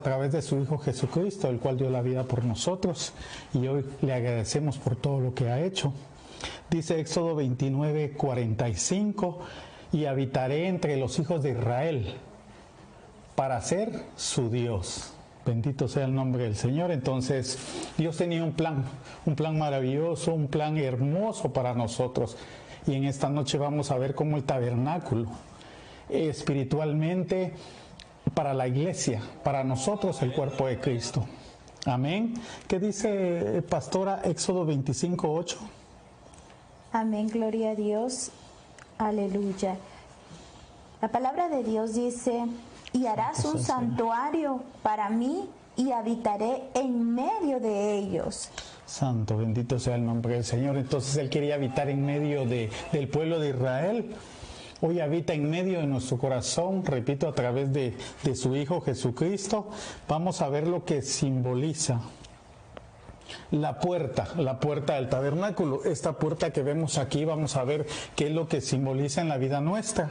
a través de su Hijo Jesucristo, el cual dio la vida por nosotros, y hoy le agradecemos por todo lo que ha hecho. Dice Éxodo 29:45, y habitaré entre los hijos de Israel para ser su Dios. Bendito sea el nombre del Señor. Entonces, Dios tenía un plan maravilloso, un plan hermoso para nosotros. Y en esta noche vamos a ver cómo el tabernáculo, espiritualmente, para la iglesia, para nosotros el cuerpo de Cristo. Amén. ¿Qué dice, pastora, Éxodo 25:8? Amén, gloria a Dios. Aleluya. La palabra de Dios dice: y harás un santuario para mí y habitaré en medio de ellos. Santo, bendito sea el nombre del Señor. Entonces Él quería habitar en medio del pueblo de Israel. Hoy habita en medio de nuestro corazón, repito, a través de su Hijo Jesucristo. Vamos a ver lo que simboliza la puerta del tabernáculo. Esta puerta que vemos aquí, vamos a ver qué es lo que simboliza en la vida nuestra.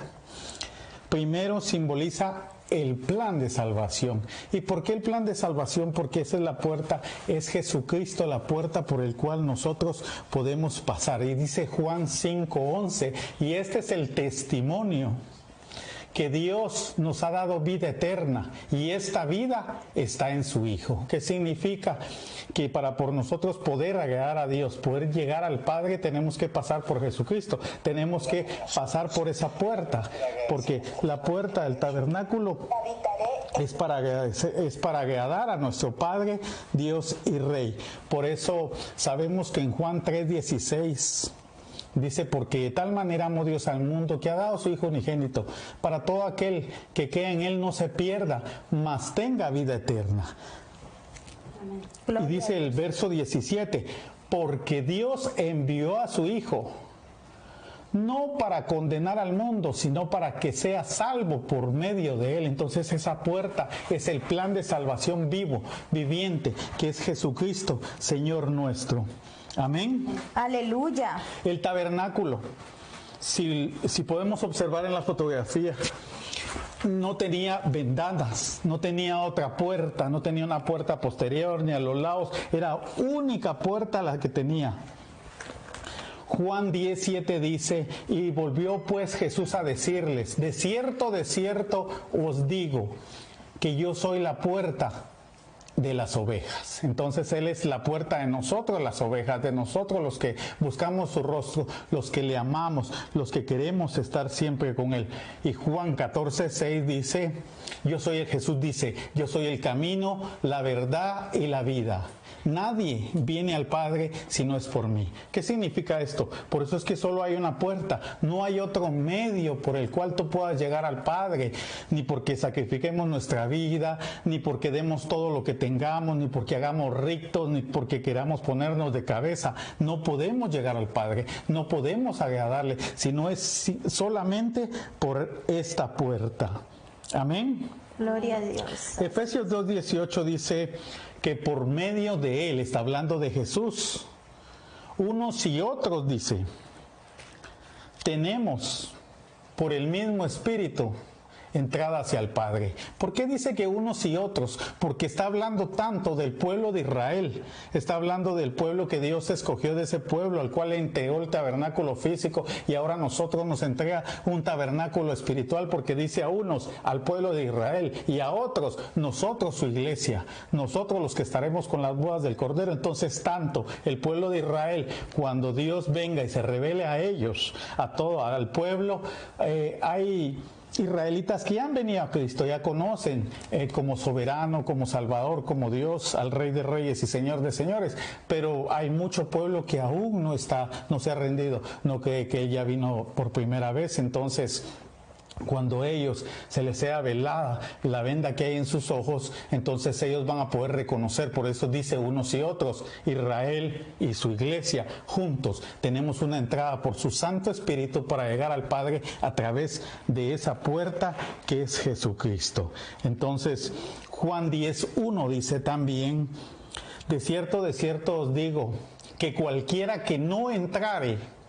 Primero simboliza el plan de salvación. ¿Y por qué el plan de salvación? Porque esa es la puerta, es Jesucristo la puerta por el cual nosotros podemos pasar. Y dice Juan 5:11, y este es el testimonio, que Dios nos ha dado vida eterna, y esta vida está en su Hijo. ¿Qué significa? Que para por nosotros poder agradar a Dios, poder llegar al Padre, tenemos que pasar por Jesucristo, tenemos que pasar por esa puerta, porque la puerta del tabernáculo es para agradar a nuestro Padre, Dios y Rey. Por eso sabemos que en Juan 3:16 dice: porque de tal manera amó Dios al mundo, que ha dado a su Hijo unigénito, para todo aquel que quede en Él no se pierda, mas tenga vida eterna. Amén. Y dice el verso 17, porque Dios envió a su Hijo, no para condenar al mundo, sino para que sea salvo por medio de Él. Entonces esa puerta es el plan de salvación vivo, viviente, que es Jesucristo, Señor nuestro. Amén. Aleluya. El tabernáculo, si podemos observar en la fotografía, no tenía ventanas, no tenía otra puerta, no tenía una puerta posterior ni a los lados, era única puerta la que tenía. Juan 10:7 dice: y volvió pues Jesús a decirles: de cierto os digo, que yo soy la puerta de las ovejas. Entonces Él es la puerta de nosotros, las ovejas, de nosotros los que buscamos su rostro, los que le amamos, los que queremos estar siempre con Él. Y Juan 14:6 dice: Jesús dice, yo soy el camino, la verdad y la vida. Nadie viene al Padre si no es por mí. ¿Qué significa esto? Por eso es que solo hay una puerta, no hay otro medio por el cual tú puedas llegar al Padre, ni porque sacrifiquemos nuestra vida, ni porque demos todo lo que tengamos, ni porque hagamos rictos, ni porque queramos ponernos de cabeza. No podemos llegar al Padre, no podemos agradarle, sino es solamente por esta puerta. Amén. Gloria a Dios. Efesios 2:18 dice que por medio de Él, está hablando de Jesús, unos y otros, dice, tenemos por el mismo Espíritu entrada hacia el Padre. ¿Por qué dice que unos y otros? Porque está hablando tanto del pueblo de Israel, está hablando del pueblo que Dios escogió, de ese pueblo al cual le entregó el tabernáculo físico, y ahora nosotros nos entrega un tabernáculo espiritual, porque dice a unos, al pueblo de Israel, y a otros, nosotros su iglesia, nosotros los que estaremos con las bodas del Cordero. Entonces tanto el pueblo de Israel, cuando Dios venga y se revele a ellos, a todo, al pueblo, hay israelitas que ya han venido a Cristo, ya conocen como soberano, como Salvador, como Dios, al Rey de Reyes y Señor de Señores, pero hay mucho pueblo que aún no se ha rendido, no cree que Él ya vino por primera vez. Entonces, cuando ellos se les sea velada la venda que hay en sus ojos, entonces ellos van a poder reconocer. Por eso dice unos y otros, Israel y su iglesia juntos tenemos una entrada por su Santo Espíritu para llegar al Padre a través de esa puerta que es Jesucristo. Entonces Juan 10:1 dice también: de cierto os digo, que cualquiera que no entrare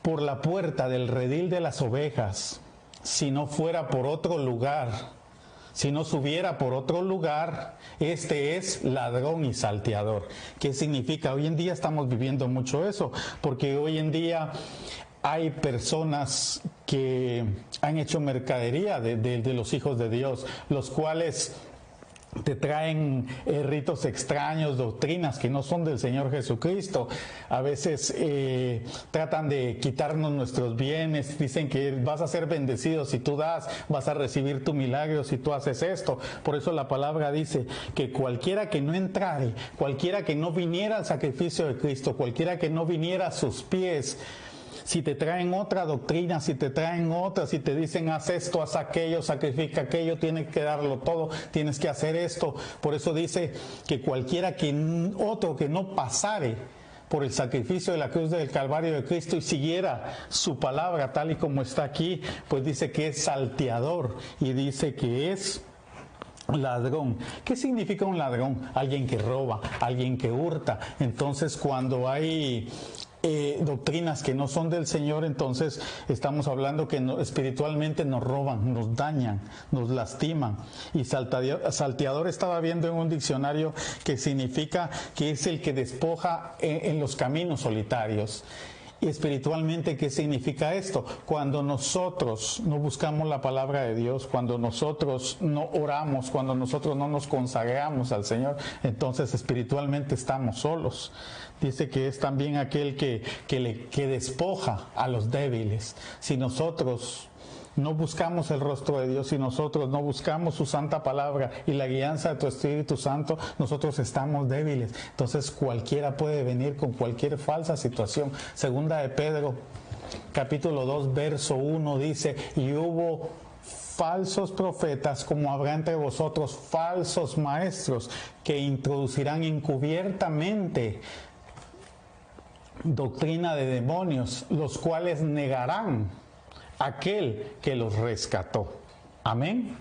por la puerta del redil de las ovejas, si no fuera por otro lugar, Si no subiera por otro lugar, este es ladrón y salteador. ¿Qué significa? Hoy en día estamos viviendo mucho eso, porque hoy en día hay personas que han hecho mercadería de los hijos de Dios, los cuales te traen ritos extraños, doctrinas que no son del Señor Jesucristo. A veces tratan de quitarnos nuestros bienes, dicen que vas a ser bendecido si tú das, vas a recibir tu milagro si tú haces esto. Por eso la palabra dice que cualquiera que no entrare, cualquiera que no viniera al sacrificio de Cristo, cualquiera que no viniera a sus pies, si te traen otra doctrina, si te traen otra, si te dicen haz esto, haz aquello, sacrifica aquello, tienes que darlo todo, tienes que hacer esto. Por eso dice que cualquiera otro que no pasare por el sacrificio de la cruz del Calvario de Cristo y siguiera su palabra tal y como está aquí, pues dice que es salteador y dice que es ladrón. ¿Qué significa un ladrón? Alguien que roba, alguien que hurta. Entonces, cuando hay doctrinas que no son del Señor, entonces estamos hablando que espiritualmente nos roban, nos dañan, nos lastiman. Y salteador estaba viendo en un diccionario que significa que es el que despoja en los caminos solitarios. Y espiritualmente, ¿qué significa esto? Cuando nosotros no buscamos la palabra de Dios, cuando nosotros no oramos, cuando nosotros no nos consagramos al Señor, entonces espiritualmente estamos solos. Dice que es también aquel que despoja a los débiles. Si nosotros no buscamos el rostro de Dios, si nosotros no buscamos su santa palabra y la guianza de tu Espíritu Santo, nosotros estamos débiles. Entonces cualquiera puede venir con cualquier falsa situación. Segunda de Pedro, capítulo 2, verso 1 dice, y hubo falsos profetas, como habrá entre vosotros falsos maestros, que introducirán encubiertamente doctrina de demonios, los cuales negarán aquel que los rescató. Amén.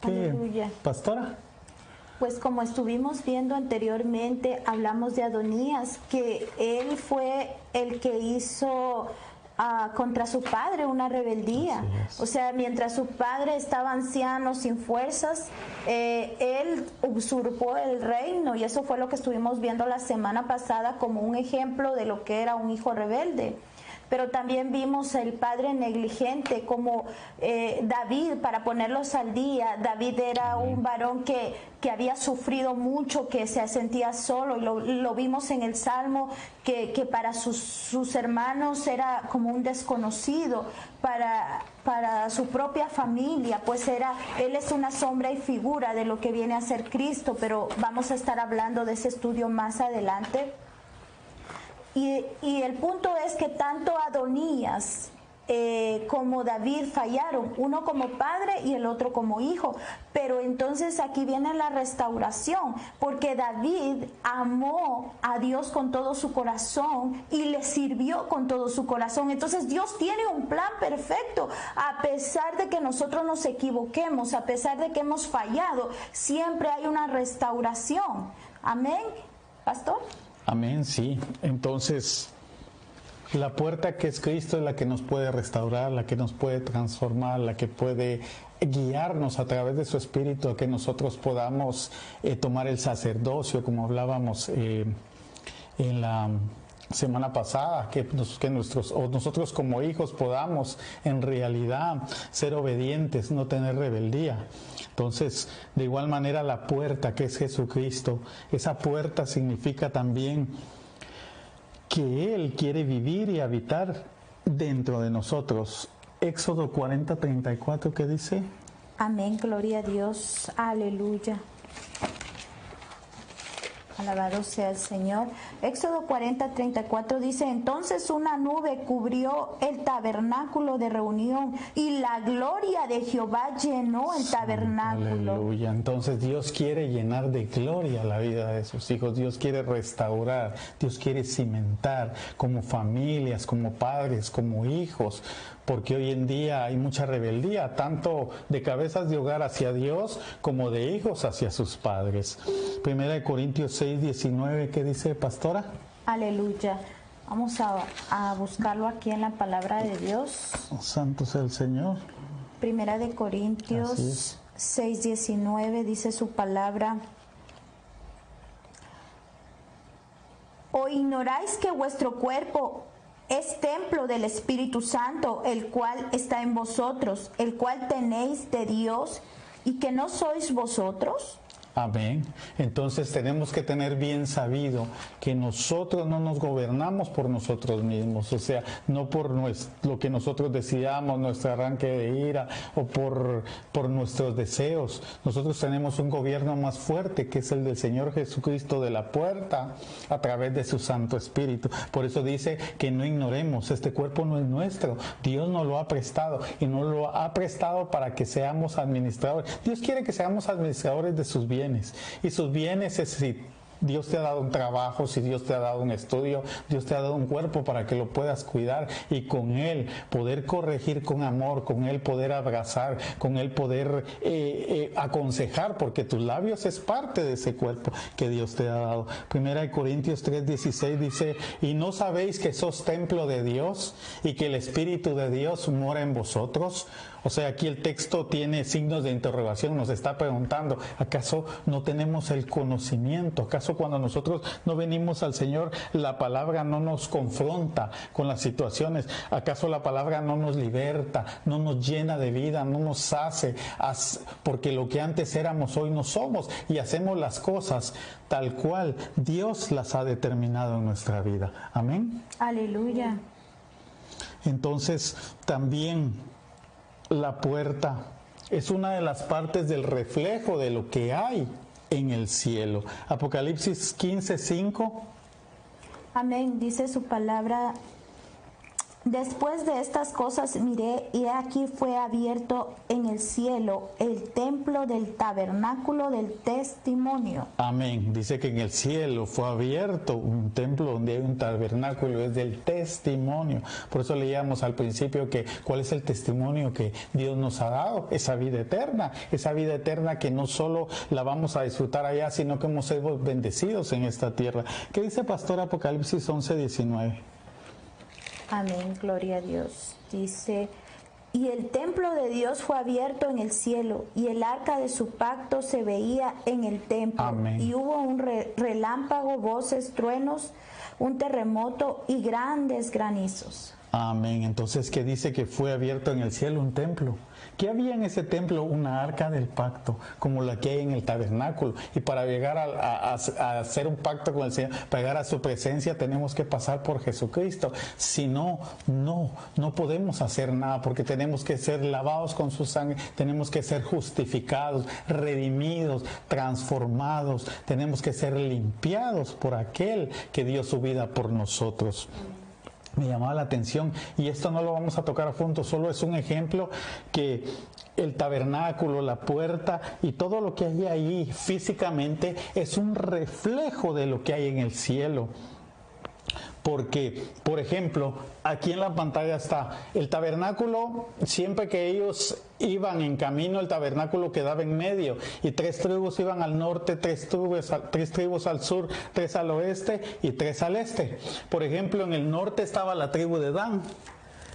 Aleluya. Pastora. Pues como estuvimos viendo anteriormente, hablamos de Adonías, que él fue el que hizo contra su padre una rebeldía. O sea, mientras su padre estaba anciano, sin fuerzas, él usurpó el reino, y eso fue lo que estuvimos viendo la semana pasada como un ejemplo de lo que era un hijo rebelde. Pero también vimos el padre negligente como David, para ponerlos al día. David era un varón que había sufrido mucho, que se sentía solo, y lo vimos en el Salmo, que para sus hermanos era como un desconocido, para su propia familia, pues él es una sombra y figura de lo que viene a ser Cristo, pero vamos a estar hablando de ese estudio más adelante. Y el punto es que tanto Adonías como David fallaron, uno como padre y el otro como hijo. Pero entonces aquí viene la restauración, porque David amó a Dios con todo su corazón y le sirvió con todo su corazón. Entonces Dios tiene un plan perfecto. A pesar de que nosotros nos equivoquemos, a pesar de que hemos fallado, siempre hay una restauración. Amén, pastor. Amén, sí. Entonces, la puerta que es Cristo es la que nos puede restaurar, la que nos puede transformar, la que puede guiarnos a través de su Espíritu a que nosotros podamos tomar el sacerdocio, como hablábamos en la semana pasada, que nosotros como hijos podamos en realidad ser obedientes, no tener rebeldía. Entonces, de igual manera, la puerta que es Jesucristo, esa puerta significa también que Él quiere vivir y habitar dentro de nosotros. Éxodo 40:34, ¿qué dice? Amén, gloria a Dios, aleluya. Alabado sea el Señor. Éxodo 40:34 dice, entonces una nube cubrió el tabernáculo de reunión y la gloria de Jehová llenó el tabernáculo. Aleluya. Entonces Dios quiere llenar de gloria la vida de sus hijos. Dios quiere restaurar. Dios quiere cimentar como familias, como padres, como hijos. Porque hoy en día hay mucha rebeldía, tanto de cabezas de hogar hacia Dios como de hijos hacia sus padres. Primera de Corintios 6:19, ¿qué dice, pastora? Aleluya. Vamos a buscarlo aquí en la palabra de Dios. Santo sea el Señor. Primera de Corintios 6:19 dice su palabra: ¿O ignoráis que vuestro cuerpo es templo del Espíritu Santo, el cual está en vosotros, el cual tenéis de Dios, y que no sois vosotros? Amén. Entonces tenemos que tener bien sabido que nosotros no nos gobernamos por nosotros mismos, o sea, no por lo que nosotros decidamos, nuestro arranque de ira o por nuestros deseos. Nosotros tenemos un gobierno más fuerte, que es el del Señor Jesucristo de la puerta, a través de su Santo Espíritu. Por eso dice que no ignoremos, este cuerpo no es nuestro, Dios nos lo ha prestado, y nos lo ha prestado para que seamos administradores. Dios quiere que seamos administradores de sus bienes. Y sus bienes es si Dios te ha dado un trabajo, si Dios te ha dado un estudio, Dios te ha dado un cuerpo para que lo puedas cuidar y con él poder corregir con amor, con él poder abrazar, con él poder aconsejar, porque tus labios es parte de ese cuerpo que Dios te ha dado. Primera de Corintios 3:16 dice: ¿y no sabéis que sos templo de Dios y que el Espíritu de Dios mora en vosotros? O sea, aquí el texto tiene signos de interrogación, nos está preguntando, ¿acaso no tenemos el conocimiento? ¿Acaso cuando nosotros no venimos al Señor, la palabra no nos confronta con las situaciones? ¿Acaso la palabra no nos liberta, no nos llena de vida, no nos hace? Porque lo que antes éramos, hoy no somos, y hacemos las cosas tal cual Dios las ha determinado en nuestra vida. Amén. Aleluya. Entonces, también la puerta es una de las partes del reflejo de lo que hay en el cielo. Apocalipsis 15:5. Amén. Dice su palabra: después de estas cosas miré, y aquí fue abierto en el cielo el templo del tabernáculo del testimonio. Amén. Dice que en el cielo fue abierto un templo donde hay un tabernáculo, es del testimonio. Por eso leíamos al principio que ¿cuál es el testimonio que Dios nos ha dado? Esa vida eterna que no solo la vamos a disfrutar allá, sino que hemos sido bendecidos en esta tierra. ¿Qué dice Pastor Apocalipsis 11:19? Amén, gloria a Dios. Dice: y el templo de Dios fue abierto en el cielo, y el arca de su pacto se veía en el templo. Amén. Y hubo un relámpago, voces, truenos, un terremoto y grandes granizos. Amén. Entonces, ¿qué dice que fue abierto en el cielo? Un templo. ¿Qué había en ese templo? Una arca del pacto, como la que hay en el tabernáculo. Y para llegar a hacer un pacto con el Señor, para llegar a su presencia, tenemos que pasar por Jesucristo. Si no, no podemos hacer nada, porque tenemos que ser lavados con su sangre, tenemos que ser justificados, redimidos, transformados, tenemos que ser limpiados por aquel que dio su vida por nosotros. Me llamaba la atención, y esto no lo vamos a tocar a fondo, solo es un ejemplo, que el tabernáculo, la puerta y todo lo que hay ahí físicamente es un reflejo de lo que hay en el cielo. Porque, por ejemplo, aquí en la pantalla está el tabernáculo. Siempre que ellos iban en camino, el tabernáculo quedaba en medio, y 3 tribus iban al norte, 3 tribus al sur, 3 al oeste y 3 al este. Por ejemplo, en el norte estaba la tribu de Dan,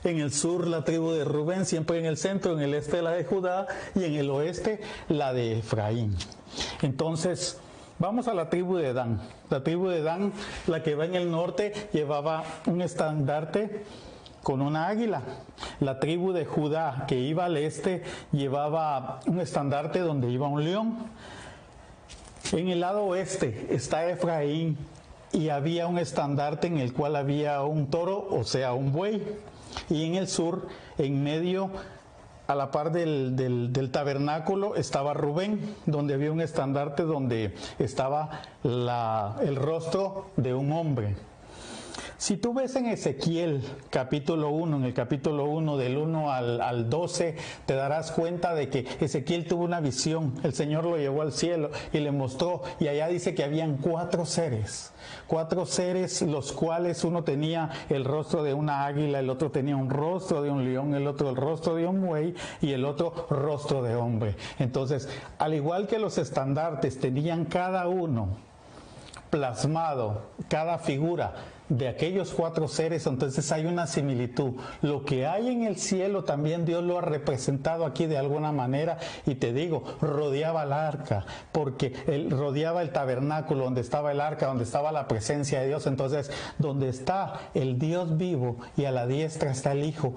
en el sur la tribu de Rubén, siempre en el centro, en el este la de Judá, y en el oeste la de Efraín. Entonces, vamos a la tribu de Dan. La tribu de Dan, la que va en el norte, llevaba un estandarte con una águila. La tribu de Judá, que iba al este, llevaba un estandarte donde iba un león. En el lado oeste está Efraín, y había un estandarte en el cual había un toro, o sea, un buey. Y en el sur, en medio, a la par del tabernáculo, estaba Rubén, donde había un estandarte donde estaba el rostro de un hombre. Si tú ves en Ezequiel capítulo 1, en el capítulo 1 del 1 al 12, te darás cuenta de que Ezequiel tuvo una visión. El Señor lo llevó al cielo y le mostró, y allá dice que habían 4 seres, los cuales uno tenía el rostro de una águila, el otro tenía un rostro de un león, el otro el rostro de un buey y el otro rostro de hombre. Entonces, al igual que los estandartes tenían cada uno plasmado cada figura de aquellos 4 seres, entonces hay una similitud. Lo que hay en el cielo también Dios lo ha representado aquí de alguna manera, y te digo, rodeaba el arca, porque él rodeaba el tabernáculo donde estaba el arca, donde estaba la presencia de Dios. Entonces, donde está el Dios vivo y a la diestra está el Hijo,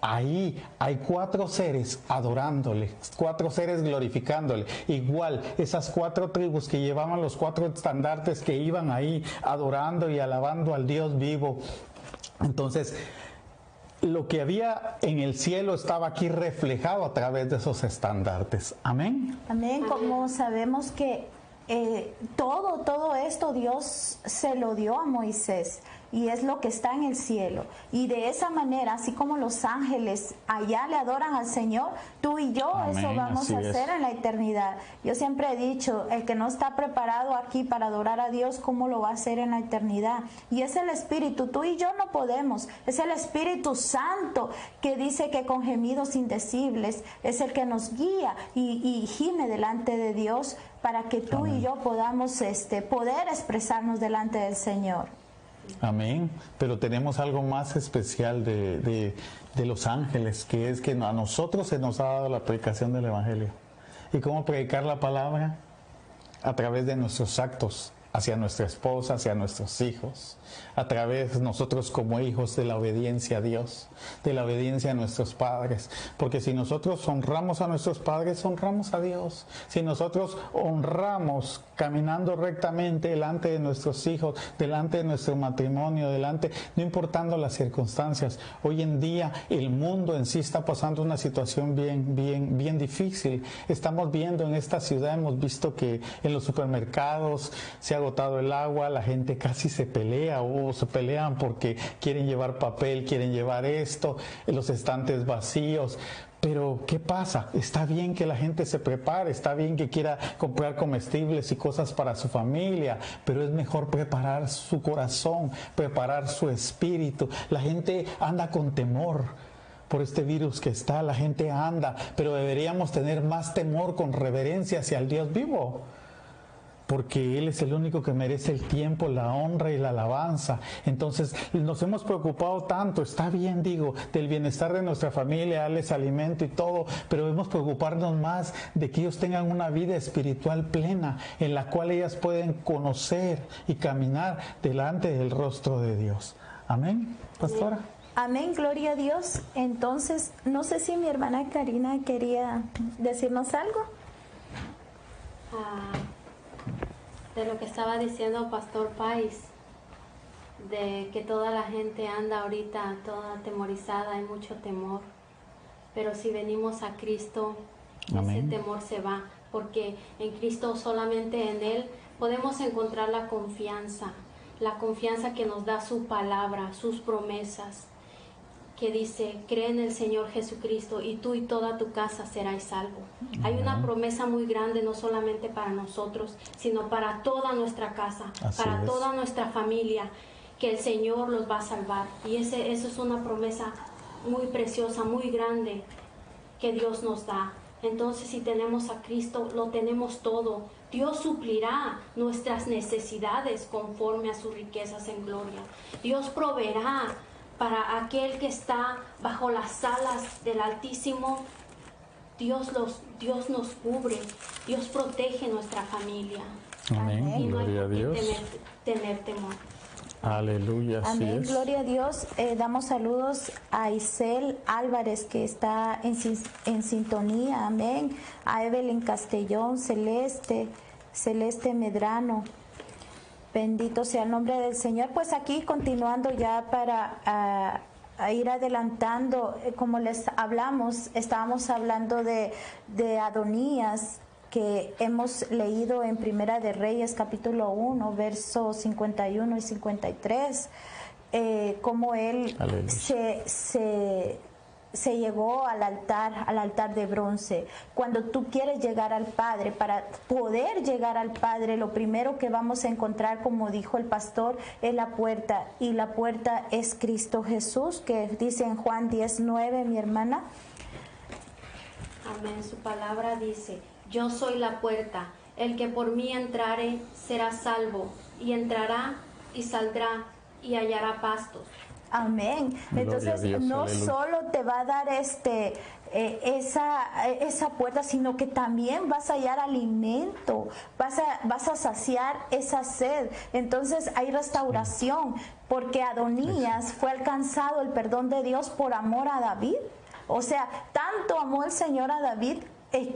ahí hay 4 seres adorándole, 4 seres glorificándole. Igual, esas 4 tribus que llevaban los 4 estandartes que iban ahí adorando y alabando al Dios vivo. Entonces, lo que había en el cielo estaba aquí reflejado a través de esos estandartes. Amén. Amén. Como sabemos que todo esto Dios se lo dio a Moisés, y es lo que está en el cielo. Y de esa manera, así como los ángeles allá le adoran al Señor, tú y yo, amén, eso vamos a hacer en la eternidad. Yo siempre he dicho, el que no está preparado aquí para adorar a Dios, ¿cómo lo va a hacer en la eternidad? Y es el Espíritu, tú y yo no podemos, es el Espíritu Santo que dice que con gemidos indecibles es el que nos guía y gime delante de Dios para que tú amén y yo podamos poder expresarnos delante del Señor. Amén. Pero tenemos algo más especial de los ángeles, que es que a nosotros se nos ha dado la predicación del Evangelio. ¿Y cómo predicar la palabra? A través de nuestros actos hacia nuestra esposa, hacia nuestros hijos, a través de nosotros como hijos de la obediencia a Dios, de la obediencia a nuestros padres. Porque si nosotros honramos a nuestros padres, honramos a Dios. Si nosotros honramos caminando rectamente delante de nuestros hijos, delante de nuestro matrimonio, no importando las circunstancias. Hoy en día el mundo en sí está pasando una situación bien difícil. Estamos viendo en esta ciudad, hemos visto que en los supermercados se ha agotado el agua, la gente casi se pelea o se pelean porque quieren llevar papel, quieren llevar esto, los estantes vacíos. Pero ¿qué pasa? Está bien que la gente se prepare, está bien que quiera comprar comestibles y cosas para su familia, pero es mejor preparar su corazón, preparar su espíritu. La gente anda con temor por este virus que está, la gente anda, pero deberíamos tener más temor con reverencia hacia el Dios vivo, porque Él es el único que merece el tiempo, la honra y la alabanza. Entonces nos hemos preocupado tanto, está bien, digo, del bienestar de nuestra familia, darles alimento y todo, pero debemos preocuparnos más de que ellos tengan una vida espiritual plena, en la cual ellas pueden conocer y caminar delante del rostro de Dios. Amén, pastora. Amén, gloria a Dios. Entonces, no sé si mi hermana Karina quería decirnos algo. De lo que estaba diciendo Pastor Pais, de que toda la gente anda ahorita toda atemorizada, hay mucho temor, pero si venimos a Cristo, amén, ese temor se va, porque en Cristo, solamente en Él, podemos encontrar la confianza que nos da su palabra, sus promesas, que dice, cree en el Señor Jesucristo y tú y toda tu casa seráis salvo. Hay una promesa muy grande, no solamente para nosotros, sino para toda nuestra casa, para toda nuestra familia, que el Señor los va a salvar. Y eso es una promesa muy preciosa, muy grande, que Dios nos da. Entonces, si tenemos a Cristo, lo tenemos todo. Dios suplirá nuestras necesidades conforme a sus riquezas en gloria. Dios proveerá para aquel que está bajo las alas del Altísimo. Dios nos cubre, Dios protege nuestra familia. Amén, y no hay gloria a Dios. Tener temor. Aleluya, así amén, es. gloria a Dios. Damos saludos a Isel Álvarez, que está en sintonía, amén. A Evelyn Castellón, Celeste Medrano. Bendito sea el nombre del Señor. Pues aquí continuando ya para a ir adelantando, como les hablamos, estábamos hablando de Adonías, que hemos leído en Primera de Reyes capítulo 1, versos 51 y 53, cómo él se llegó al altar de bronce. Cuando tú quieres llegar al Padre, para poder llegar al Padre, lo primero que vamos a encontrar, como dijo el pastor, es la puerta, y la puerta es Cristo Jesús, que dice en Juan 10:9, mi hermana. Amén, su palabra dice, yo soy la puerta, el que por mí entrare será salvo, y entrará y saldrá y hallará pastos. Amén. Entonces Dios, no aleluya. solo te va a dar esa puerta, sino que también vas a hallar alimento, vas a saciar esa sed. Entonces hay restauración, porque Adonías fue alcanzado el perdón de Dios por amor a David. O sea, tanto amó el Señor a David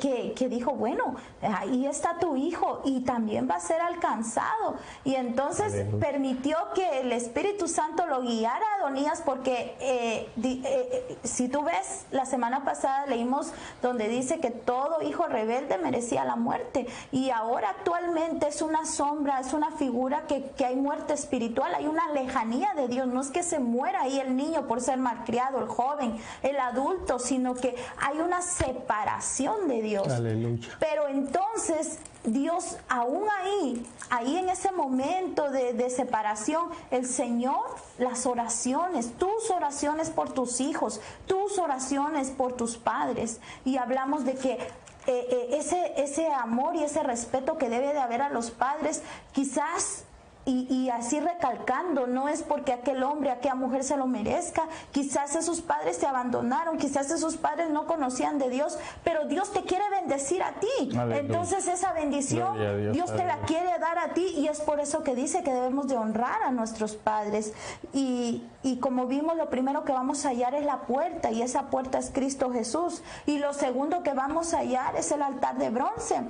que dijo, bueno, ahí está tu hijo y también va a ser alcanzado. Y entonces Aleluya. permitió que el Espíritu Santo lo guiara a Adonías, porque si tú ves, la semana pasada leímos donde dice que todo hijo rebelde merecía la muerte, y ahora actualmente es una sombra, es una figura que hay muerte espiritual, hay una lejanía de Dios. No es que se muera ahí el niño por ser malcriado, el joven, el adulto, sino que hay una separación de Dios. Aleluya. Pero entonces Dios, aún ahí en ese momento de separación, el Señor, las oraciones, tus oraciones por tus hijos, tus oraciones por tus padres, y hablamos de que ese amor y ese respeto que debe de haber a los padres, quizás, y así recalcando, no es porque aquel hombre, aquella mujer se lo merezca. Quizás esos padres te abandonaron, quizás esos padres no conocían de Dios, pero Dios te quiere bendecir a ti. Aleluya. Entonces esa bendición Gloria a Dios, Dios te la aleluya. quiere dar a ti, y es por eso que dice que debemos de honrar a nuestros padres. Y como vimos, lo primero que vamos a hallar es la puerta, y esa puerta es Cristo Jesús. Y lo segundo que vamos a hallar es el altar de bronce.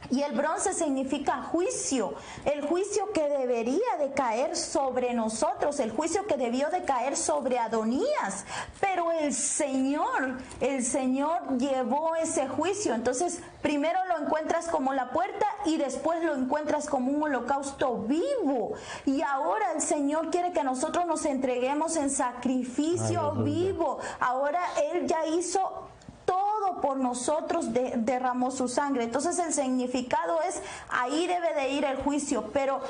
Y el bronce significa juicio, el juicio que debería de caer sobre nosotros, el juicio que debió de caer sobre Adonías. Pero el Señor llevó ese juicio. Entonces, primero lo encuentras como la puerta y después lo encuentras como un holocausto vivo. Y ahora el Señor quiere que nosotros nos entreguemos en sacrificio Aleluya. vivo. Ahora Él ya hizo todo por nosotros, derramó su sangre. Entonces el significado es, ahí debe de ir el juicio, pero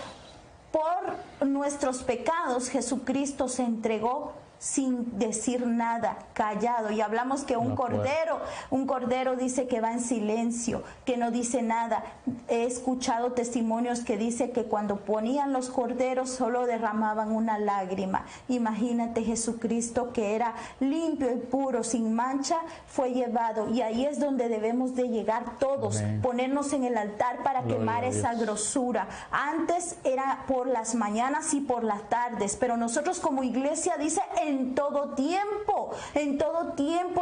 por nuestros pecados Jesucristo se entregó sin decir nada, callado. Y hablamos que un cordero dice que va en silencio, que no dice nada. He escuchado testimonios que dice que cuando ponían los corderos solo derramaban una lágrima. Imagínate, Jesucristo, que era limpio y puro, sin mancha, fue llevado, y ahí es donde debemos de llegar todos. Amén. Ponernos en el altar para Gloria quemar a Dios. esa grosura. Antes era por las mañanas y por las tardes, pero nosotros como iglesia dice en todo tiempo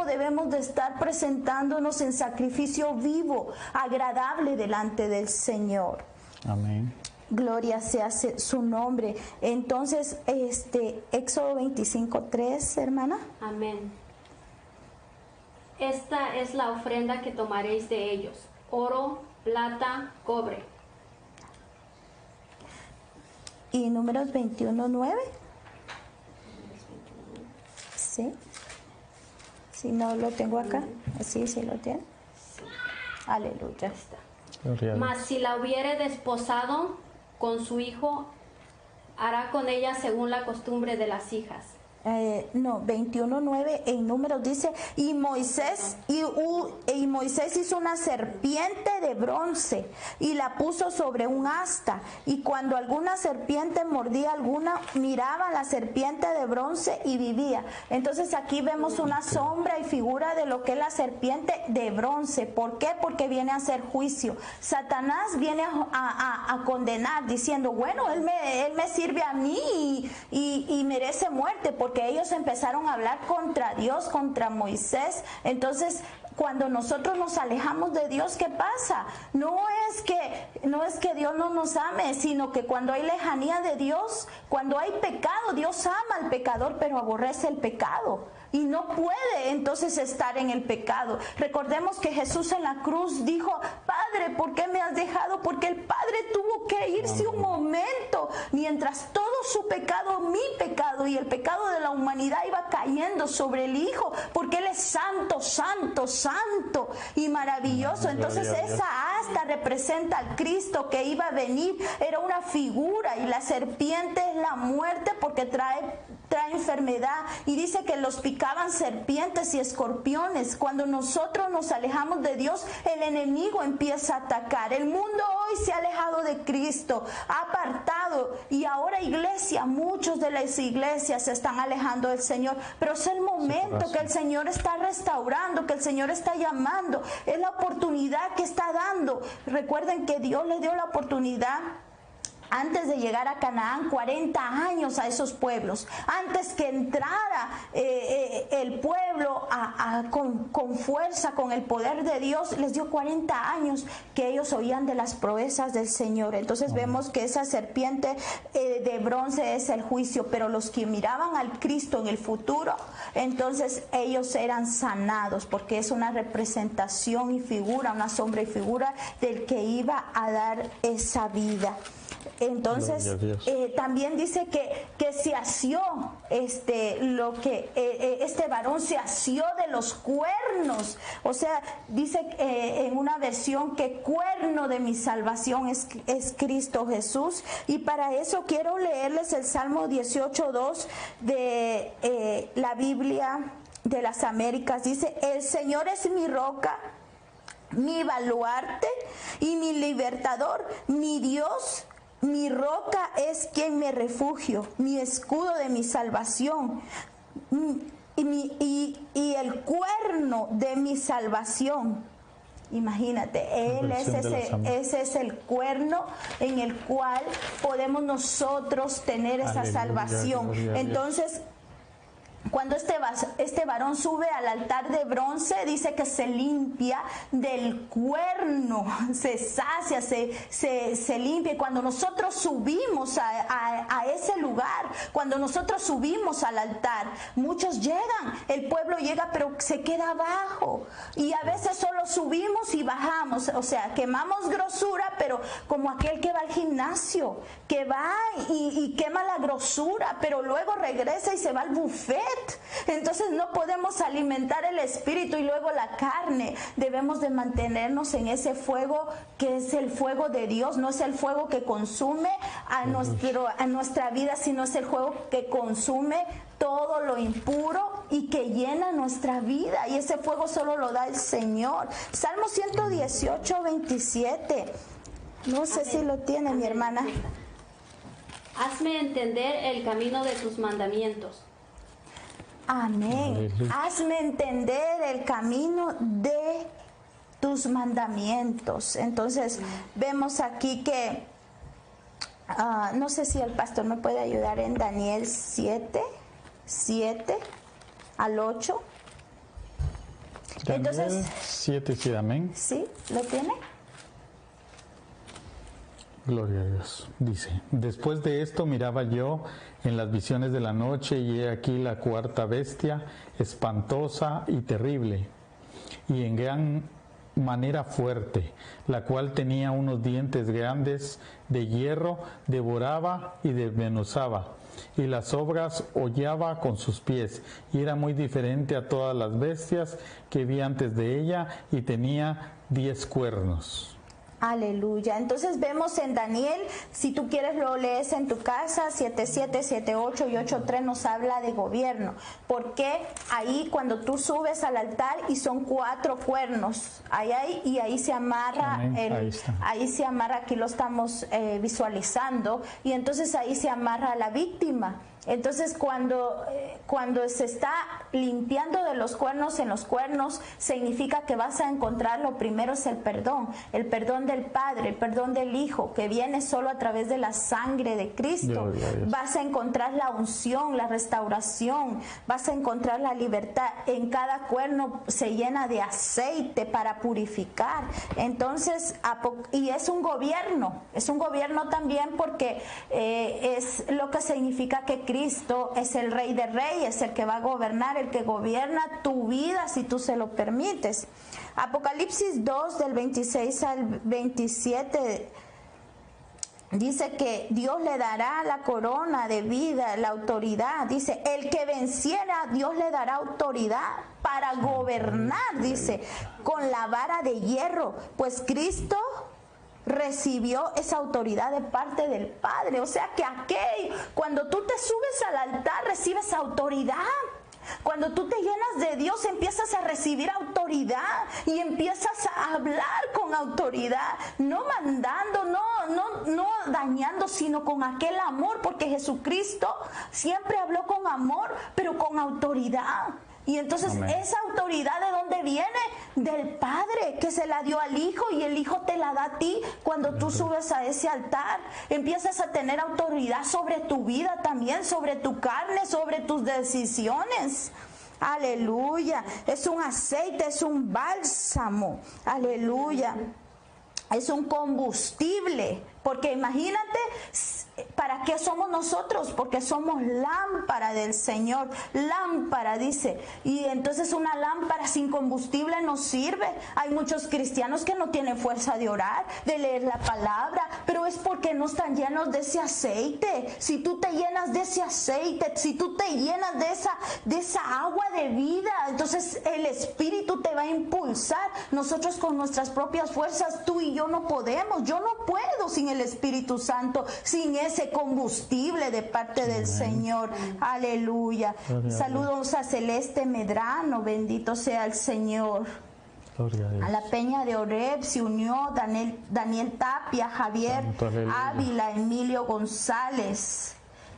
debemos de estar presentándonos en sacrificio vivo, agradable delante del Señor. Amén. Gloria sea su nombre. Entonces, Éxodo 25:3, hermana. Amén. Esta es la ofrenda que tomaréis de ellos: oro, plata, cobre. Y Números 21:9. Sí. Si no lo tengo acá. Sí, sí lo tiene. Aleluya. Está. Gloria a Dios. Mas si la hubiere desposado con su hijo, hará con ella según la costumbre de las hijas. 21:9 en Números dice, y Moisés hizo una serpiente de bronce y la puso sobre un asta, y cuando alguna serpiente mordía alguna, miraba la serpiente de bronce y vivía. Entonces aquí vemos una sombra y figura de lo que es la serpiente de bronce. ¿Por qué? Porque viene a hacer juicio. Satanás viene a condenar, diciendo, bueno, él me sirve a mí y merece muerte, porque ellos empezaron a hablar contra Dios, contra Moisés. Entonces, cuando nosotros nos alejamos de Dios, ¿qué pasa? No es que Dios no nos ame, sino que cuando hay lejanía de Dios, cuando hay pecado, Dios ama al pecador, pero aborrece el pecado. Y no puede entonces estar en el pecado. Recordemos que Jesús en la cruz dijo, Padre, ¿por qué me has dejado? Porque el Padre tuvo que irse un momento, mientras todo su pecado, mi pecado y el pecado de la humanidad iba cayendo sobre el Hijo, porque Él es santo, santo, santo y maravilloso. Entonces esa asta representa al Cristo que iba a venir, era una figura, y la serpiente es la muerte porque trae enfermedad, y dice que los picaban serpientes y escorpiones. Cuando nosotros nos alejamos de Dios, el enemigo empieza a atacar. El mundo hoy se ha alejado de Cristo, ha apartado alejado. Y ahora, iglesia, muchos de las iglesias se están alejando del Señor, pero es el momento que el Señor está restaurando, que el Señor está llamando, es la oportunidad que está dando. Recuerden que Dios le dio la oportunidad antes de llegar a Canaán, 40 años a esos pueblos. Antes que entrara el pueblo con fuerza, con el poder de Dios, les dio 40 años que ellos oían de las proezas del Señor. Entonces vemos que esa serpiente de bronce es el juicio, pero los que miraban al Cristo en el futuro, entonces ellos eran sanados, porque es una representación y figura, una sombra y figura del que iba a dar esa vida. Entonces también dice que se asió este varón se asió de los cuernos, o sea, dice en una versión que cuerno de mi salvación es Cristo Jesús. Y para eso quiero leerles el Salmo 18:2 de la Biblia de las Américas. Dice: el Señor es mi roca, mi baluarte y mi libertador, mi Dios. Mi roca es quien me refugio, mi escudo de mi salvación y el cuerno de mi salvación. Imagínate, ese es el cuerno en el cual podemos nosotros tener esa salvación. Entonces, cuando este varón sube al altar de bronce, dice que se limpia del cuerno, se sacia, se limpia. Y cuando nosotros subimos a ese lugar, cuando nosotros subimos al altar, muchos llegan, el pueblo llega, pero se queda abajo. Y a veces solo subimos y bajamos, o sea, quemamos grosura, pero como aquel que va al gimnasio, que va y quema la grosura, pero luego regresa y se va al buffet. Entonces no podemos alimentar el espíritu y luego la carne. Debemos de mantenernos en ese fuego que es el fuego de Dios. No es el fuego que consume a nuestra vida, sino es el fuego que consume todo lo impuro y que llena nuestra vida, y ese fuego solo lo da el Señor. Salmo 118:27. No sé si lo tiene mi hermana. Hazme entender el camino de tus mandamientos. Amén. Hazme entender el camino de tus mandamientos. Entonces vemos aquí que no sé si el pastor me puede ayudar en Daniel 7 al 8. Daniel entonces 7, sí, amén. ¿Sí? ¿Lo tiene? Gloria a Dios. Dice: después de esto miraba yo en las visiones de la noche, y he aquí la cuarta bestia, espantosa y terrible, y en gran manera fuerte, la cual tenía unos dientes grandes de hierro, devoraba y desmenuzaba, y las obras hollaba con sus pies, y era muy diferente a todas las bestias que vi antes de ella, y tenía 10 cuernos. Aleluya. Entonces vemos en Daniel, si tú quieres lo lees en tu casa, 7:7, 7:8 y 8:3 nos habla de gobierno. Porque ahí cuando tú subes al altar y son 4 cuernos, ahí se amarra, ahí se amarra, aquí lo estamos visualizando, y entonces ahí se amarra la víctima. Entonces cuando se está limpiando de los cuernos, en los cuernos significa que vas a encontrar, lo primero es el perdón del Padre, el perdón del Hijo, que viene solo a través de la sangre de Cristo. Vas a encontrar la unción, la restauración, vas a encontrar la libertad. En cada cuerno se llena de aceite para purificar. Entonces, y es un gobierno también, porque es lo que significa que Cristo es el Rey de Reyes, el que va a gobernar, el que gobierna tu vida si tú se lo permites. Apocalipsis 2 del 26 al 27 dice que Dios le dará la corona de vida, la autoridad. Dice, el que venciera, Dios le dará autoridad para gobernar, dice, con la vara de hierro, pues Cristo recibió esa autoridad de parte del Padre. O sea que cuando tú te subes al altar, recibes autoridad. Cuando tú te llenas de Dios, empiezas a recibir autoridad y empiezas a hablar con autoridad, no mandando, no dañando, sino con aquel amor, porque Jesucristo siempre habló con amor, pero con autoridad. Y entonces esa autoridad, ¿de dónde viene? Del Padre, que se la dio al Hijo, y el Hijo te la da a ti. Cuando tú subes a ese altar, empiezas a tener autoridad sobre tu vida también, sobre tu carne, sobre tus decisiones. Aleluya. Es un aceite, es un bálsamo. Aleluya. Es un combustible. Porque imagínate, ¿para qué somos nosotros? Porque somos lámpara del Señor. Lámpara, dice. Y entonces una lámpara sin combustible no sirve. Hay muchos cristianos que no tienen fuerza de orar, de leer la palabra, pero es porque no están llenos de ese aceite. Si tú te llenas de ese aceite, si tú te llenas de esa agua de vida, entonces el Espíritu te va a impulsar. Nosotros con nuestras propias fuerzas, tú y yo no podemos. Yo no puedo sin el Espíritu Santo, sin ese combustible de parte del Señor. Aleluya. Saludos a Celeste Medrano, bendito sea el Señor. A la Peña de Oreb se unió Daniel Tapia, Javier Ávila, Emilio González.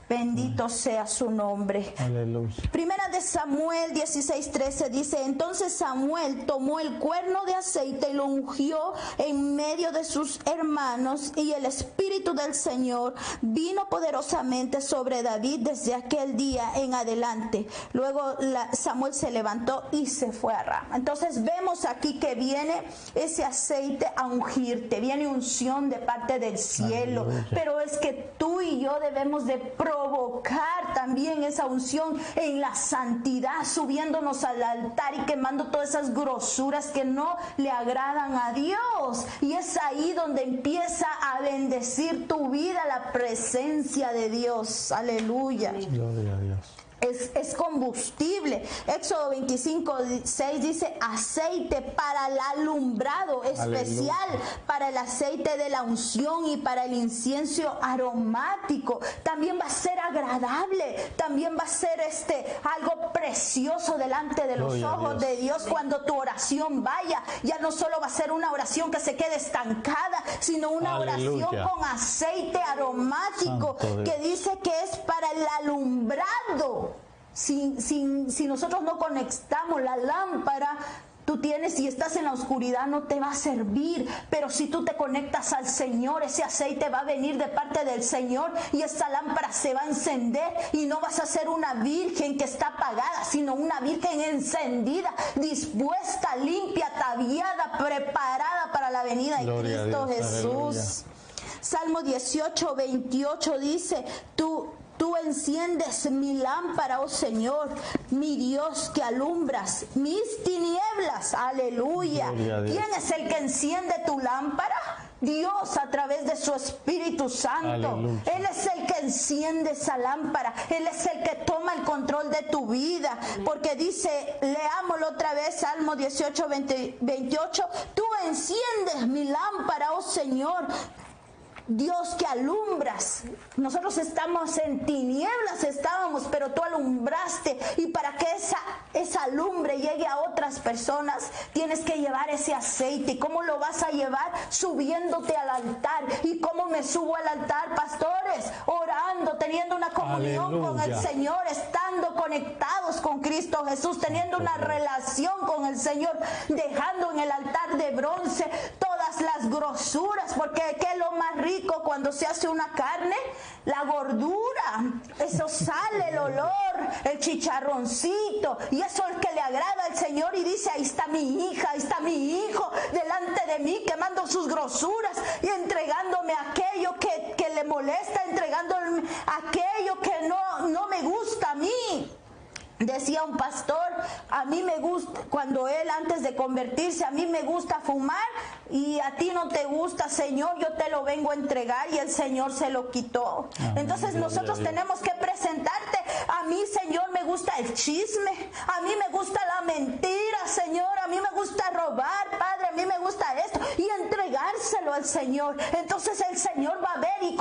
Bendito sea su nombre. Aleluya. Primera de Samuel 16:13 dice: entonces Samuel tomó el cuerno de aceite y lo ungió en medio de sus hermanos, y el Espíritu del Señor vino poderosamente sobre David desde aquel día en adelante. Luego Samuel se levantó y se fue a Rama. Entonces vemos aquí que viene ese aceite a ungirte, viene unción de parte del cielo. Aleluya. Pero es que tú y yo debemos de provocar también esa unción en la santidad, subiéndonos al altar y quemando todas esas grosuras que no le agradan a Dios. Y es ahí donde empieza a bendecir tu vida la presencia de Dios. Aleluya. Gloria a Dios. Es combustible. Éxodo 25:6 dice: aceite para el alumbrado, especial. Aleluya. Para el aceite de la unción y para el incienso aromático. También va a ser agradable, también va a ser algo precioso delante de los ojos de Dios. Cuando tu oración vaya, ya no solo va a ser una oración que se quede estancada, sino una Aleluya. oración con aceite aromático, que dice que es para el alumbrado. Si nosotros no conectamos la lámpara, tú tienes y estás en la oscuridad, no te va a servir. Pero si tú te conectas al Señor, ese aceite va a venir de parte del Señor y esta lámpara se va a encender, y no vas a ser una virgen que está apagada, sino una virgen encendida, dispuesta, limpia, ataviada, preparada para la venida de Cristo Jesús. Aleluya. Salmo 18:28 dice: Tú enciendes mi lámpara, oh Señor, mi Dios, que alumbras mis tinieblas. Aleluya. ¿Quién es el que enciende tu lámpara? Dios, a través de su Espíritu Santo. Aleluya. Él es el que enciende esa lámpara. Él es el que toma el control de tu vida. Porque dice, leámoslo otra vez, Salmo 18:28: tú enciendes mi lámpara, oh Señor, Dios, que alumbras. Nosotros estamos en tinieblas, pero tú alumbraste, y para que esa lumbre llegue a otras personas, tienes que llevar ese aceite. ¿Y cómo lo vas a llevar? Subiéndote al altar. ¿Y cómo me subo al altar, pastores? Orando, teniendo una comunión Aleluya. Con el Señor, estando conectados con Cristo Jesús, teniendo una relación con el Señor, dejando en el altar de bronce todas las grosuras, porque ¿qué es lo más rico cuando se hace una carne? La gordura. Eso sale, el olor, el chicharroncito, y eso es el que le agrada al Señor. Y dice: ahí está mi hija, ahí está mi hijo delante de mí, quemando sus grosuras y entregándome aquello que le molesta, entregándome aquello que no me gusta a mí. Decía un pastor: a mí me gusta, cuando él antes de convertirse, a mí me gusta fumar, y a ti no te gusta, Señor, yo te lo vengo a entregar, y el Señor se lo quitó. Amén. Entonces nosotros tenemos que presentarte: a mí, Señor, me gusta el chisme, a mí me gusta la mentira, Señor, a mí me gusta robar, Padre, a mí me gusta esto, y entregárselo al Señor. Entonces el Señor va a ver, y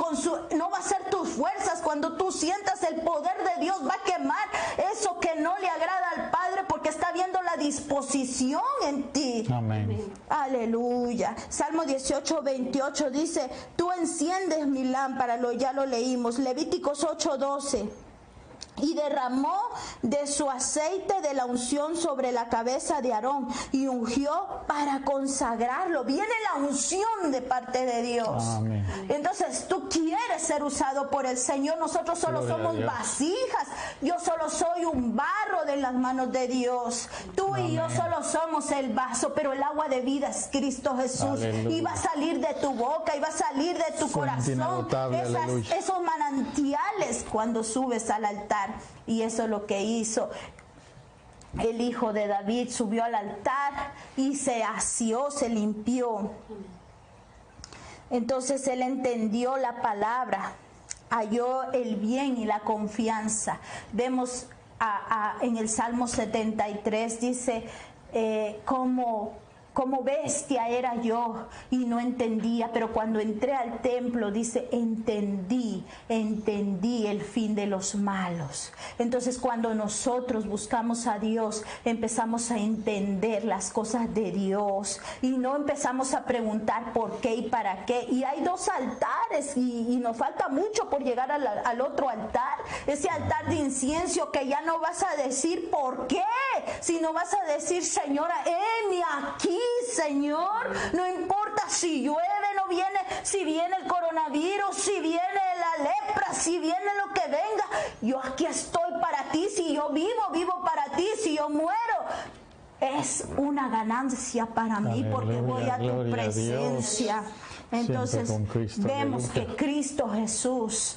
no va a ser tus fuerzas, cuando tú sientas el poder de Dios, va a quemar eso que no le agrada al Padre, porque está viendo la disposición en ti. Amén. Aleluya. Salmo 18, 28 dice, tú enciendes mi lámpara, ya lo leímos. Levíticos 8, 12. Y derramó de su aceite de la unción sobre la cabeza de Aarón y ungió para consagrarlo. Viene la unción de parte de Dios. Amén. Entonces tú quieres ser usado por el Señor. Nosotros solo Gloria a somos Dios. vasijas. Yo solo soy un barro de las manos de Dios. Tú y yo Amén. solo somos el vaso, pero el agua de vida es Cristo Jesús. Aleluya. Y va a salir de tu boca y va a salir de tu Fuente corazón inagotable, aleluya. esos manantiales cuando subes al altar. Y eso es lo que hizo el hijo de David. Subió al altar y se asió, se limpió. Entonces él entendió la palabra, halló el bien y la confianza. Vemos en el Salmo 73, dice, como bestia era yo y no entendía, pero cuando entré al templo, dice, entendí el fin de los malos. Entonces cuando nosotros buscamos a Dios, empezamos a entender las cosas de Dios y no empezamos a preguntar por qué y para qué. Y hay dos altares y nos falta mucho por llegar al otro altar, ese altar de incienso que ya no vas a decir por qué, sino vas a decir, Señora, heme aquí, Señor, no importa si llueve, no viene, si viene el coronavirus, si viene la lepra, si viene lo que venga, yo aquí estoy para ti. Si yo vivo para ti. Si yo muero, es una ganancia para mí, Aleluya, porque voy a tu gloria a presencia. Dios. Entonces Siempre con Cristo, vemos aleluya. que Cristo Jesús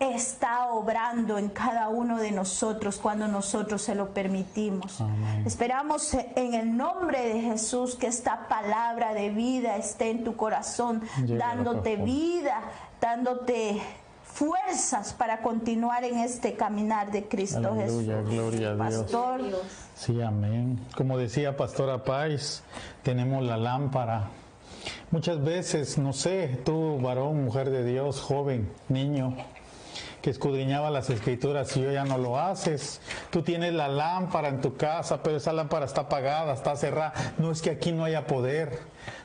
está obrando en cada uno de nosotros cuando nosotros se lo permitimos. Amén. Esperamos en el nombre de Jesús que esta palabra de vida esté en tu corazón, Llega a lo dándote profundo. vida, dándote fuerzas para continuar en este caminar de Cristo Aleluya, Jesús. gloria a Dios. Pastor, Sí, amén. Como decía Pastora Páez, tenemos la lámpara. Muchas veces, no sé, tú, varón, mujer de Dios, joven, niño, que escudriñaba las escrituras y hoy ya no lo haces. Tú tienes la lámpara en tu casa, pero esa lámpara está apagada, está cerrada. No es que aquí no haya poder,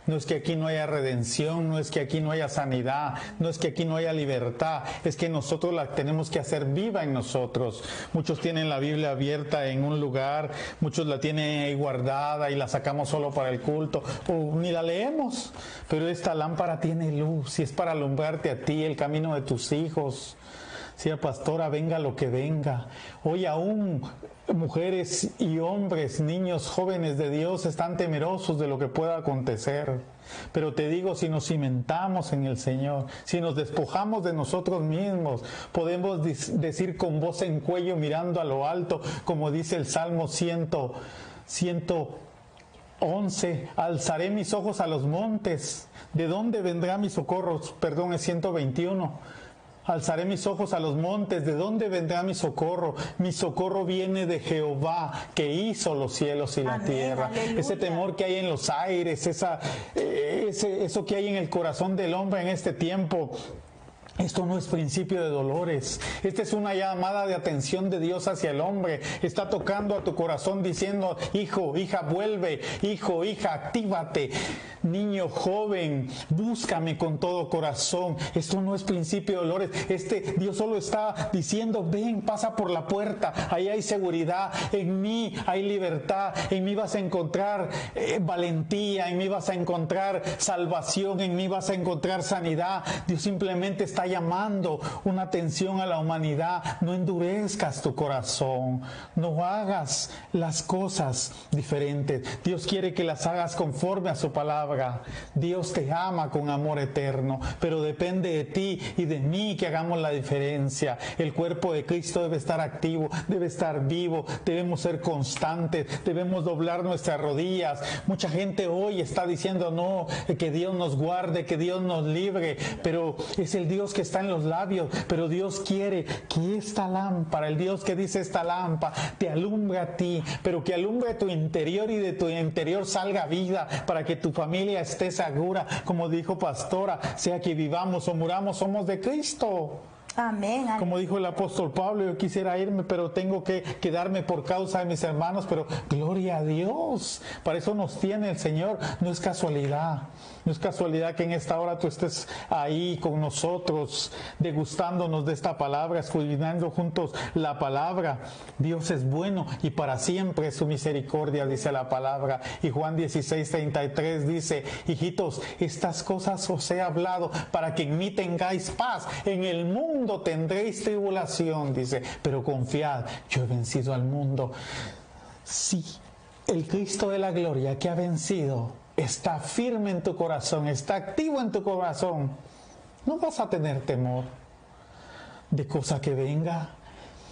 no es que aquí no haya redención, no es que aquí no haya sanidad, no es que aquí no haya libertad, es que nosotros la tenemos que hacer viva en nosotros. Muchos tienen la Biblia abierta en un lugar, muchos la tienen ahí guardada y la sacamos solo para el culto, o ni la leemos, pero esta lámpara tiene luz y es para alumbrarte a ti, el camino de tus hijos. Sí, pastora, venga lo que venga. Hoy aún mujeres y hombres, niños, jóvenes de Dios están temerosos de lo que pueda acontecer. Pero te digo, si nos cimentamos en el Señor, si nos despojamos de nosotros mismos, podemos decir con voz en cuello mirando a lo alto, como dice el Salmo 111, alzaré mis ojos a los montes. ¿De dónde vendrá mi socorro? Perdón, es 121. Alzaré mis ojos a los montes, ¿de dónde vendrá mi socorro? Mi socorro viene de Jehová, que hizo los cielos y la Amén, tierra. aleluya. Ese temor que hay en los aires, eso que hay en el corazón del hombre en este tiempo, esto no es principio de dolores. Esta es una llamada de atención de Dios hacia el hombre. Está tocando a tu corazón diciendo, hijo, hija, vuelve. Hijo, hija, actívate. Niño, joven, búscame con todo corazón. Esto no es principio de dolores. Dios solo está diciendo, ven, pasa por la puerta. Ahí hay seguridad. En mí hay libertad. En mí vas a encontrar valentía. En mí vas a encontrar salvación. En mí vas a encontrar sanidad. Dios simplemente está llamando una atención a la humanidad. No endurezcas tu corazón, no hagas las cosas diferentes. Dios quiere que las hagas conforme a su palabra. Dios te ama con amor eterno, pero depende de ti y de mí que hagamos la diferencia. El cuerpo de Cristo debe estar activo, debe estar vivo, debemos ser constantes, debemos doblar nuestras rodillas. Mucha gente hoy está diciendo no, que Dios nos guarde, que Dios nos libre, pero es el Dios que está en los labios, pero Dios quiere que esta lámpara, el Dios que dice esta lámpara, te alumbre a ti, pero que alumbre tu interior y de tu interior salga vida para que tu familia esté segura, como dijo Pastora, sea que vivamos o muramos, somos de Cristo. Amén. Como dijo el apóstol Pablo, yo quisiera irme, pero tengo que quedarme por causa de mis hermanos, pero gloria a Dios. Para eso nos tiene el Señor. No es casualidad. No es casualidad que en esta hora tú estés ahí con nosotros, degustándonos de esta palabra, escudriñando juntos la palabra. Dios es bueno y para siempre es su misericordia, dice la palabra. Y Juan 16:33 dice: hijitos, estas cosas os he hablado para que en mí tengáis paz. En el mundo tendréis tribulación, dice, pero confiad, yo he vencido al mundo. Sí, el Cristo de la gloria que ha vencido está firme en tu corazón, está activo en tu corazón. No vas a tener temor de cosa que venga.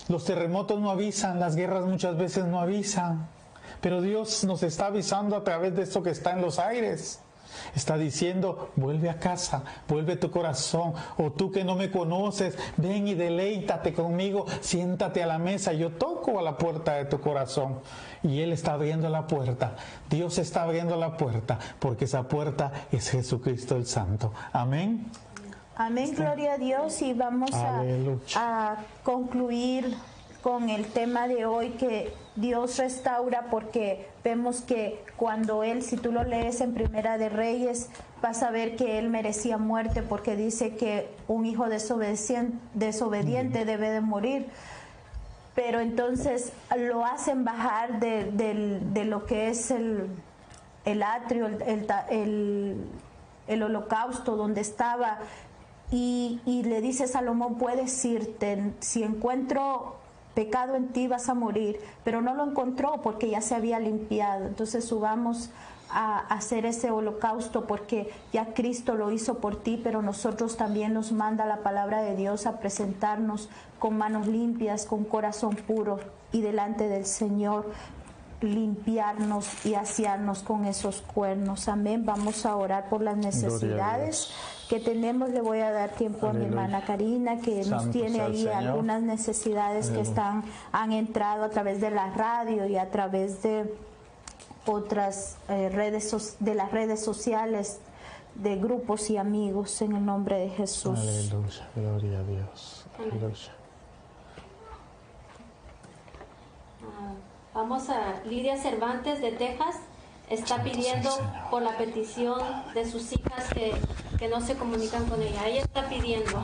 Los terremotos no avisan, las guerras muchas veces no avisan, pero Dios nos está avisando a través de esto que está en los aires. Está diciendo: vuelve a casa, vuelve tu corazón. O tú que no me conoces, ven y deleítate conmigo, siéntate a la mesa. Yo toco a la puerta de tu corazón y Él está abriendo la puerta. Dios está abriendo la puerta, porque esa puerta es Jesucristo el Santo. Amén. Amén, gloria a Dios. Y vamos a concluir con el tema de hoy, que Dios restaura, porque vemos que cuando Él, si tú lo lees en Primera de Reyes, vas a ver que Él merecía muerte, porque dice que un hijo desobediente debe de morir. Pero entonces lo hacen bajar de lo que es el atrio, el holocausto donde estaba, y le dice: Salomón, puedes irte, si encuentro pecado en ti vas a morir. Pero no lo encontró porque ya se había limpiado. Entonces subamos a hacer ese holocausto, porque ya Cristo lo hizo por ti, pero nosotros también nos manda la palabra de Dios a presentarnos con manos limpias, con corazón puro, y delante del Señor limpiarnos y asearnos con esos cuernos. Amén. Vamos a orar por las necesidades que tenemos. Le voy a dar tiempo a mi hermana Karina, que nos tiene ahí algunas necesidades que han entrado a través de la radio y a través de otras de las redes sociales, de grupos y amigos, en el nombre de Jesús. Aleluya, gloria a Dios. Aleluya. Vamos a Lidia Cervantes de Texas. Está pidiendo por la petición de sus hijas que no se comunican con ella. Ella está pidiendo